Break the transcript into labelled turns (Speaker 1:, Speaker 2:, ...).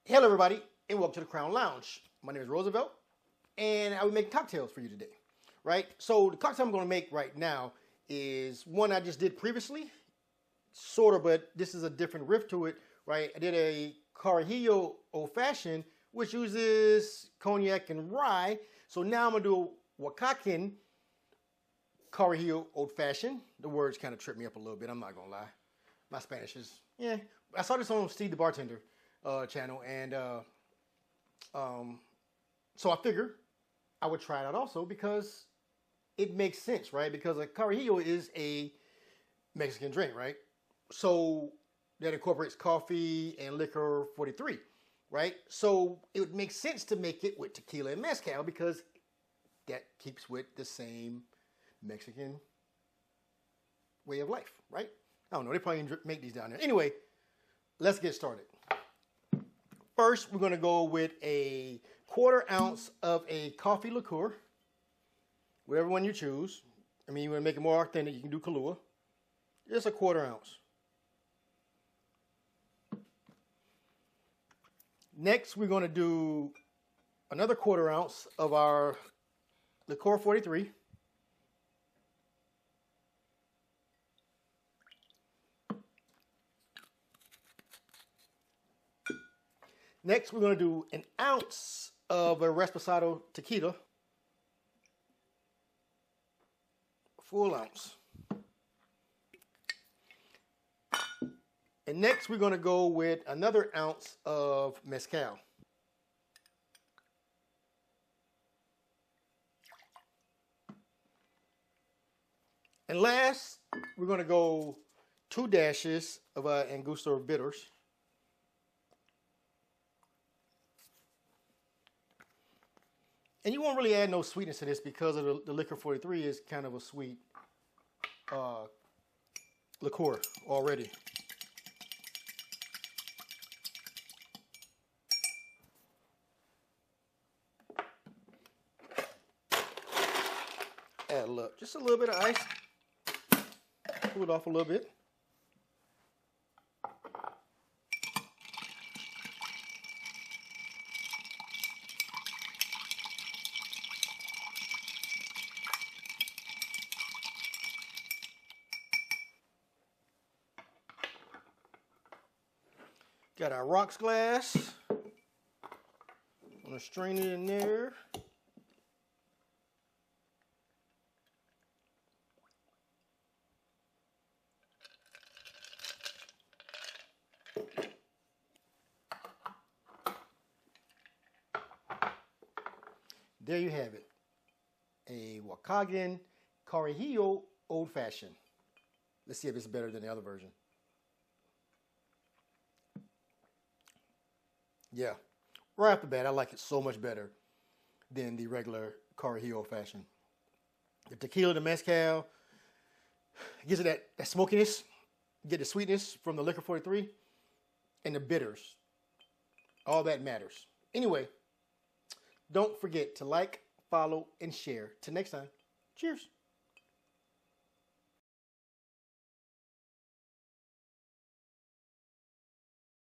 Speaker 1: Hello everybody and welcome to the Crown Lounge. My name is Roosevelt and I will make cocktails for you today, right? So the cocktail I'm going to make right now is one I just did previously, sort of, but this is a different riff to it, right? I did a Carajillo Old Fashioned, which uses cognac and rye. So now I'm going to do a Oaxacan Carajillo Old Fashioned. The words kind of trip me up a little bit, I'm not going to lie. My Spanish is, yeah. I saw this on Steve the Bartender channel, and so I figured I would try it out also because it makes sense, right? Because a Carajillo is a Mexican drink, right? So that incorporates coffee and liquor 43, right? So it would make sense to make it with tequila and mezcal because that keeps with the same Mexican way of life, right? I don't know, they probably make these down there. Anyway, let's get started. First, we're going to go with a 1/4 ounce of a coffee liqueur, whatever one you choose. I mean, you want to make it more authentic, you can do Kahlua. Just a 1/4 ounce. Next, we're going to do another 1/4 ounce of our Licor 43. Next, we're going to do an ounce of a Reposado Tequila, a full ounce. And next, we're going to go with another ounce of Mezcal. And last, we're going to go 2 dashes of Angostura Bitters. And you won't really add no sweetness to this because of the Licor 43 is kind of a sweet liqueur already. Add just a little bit of ice. Cool it off a little bit. Got our rocks glass. I'm gonna strain it in there. There you have it. A Oaxacan Carajillo Old Fashioned. Let's see if it's better than the other version. Yeah, right off the bat, I like it so much better than the regular Carajillo Old Fashioned. The tequila, the mezcal, gives it that smokiness, get the sweetness from the Licor 43, and the bitters. All that matters. Anyway, don't forget to like, follow, and share. Till next time, cheers.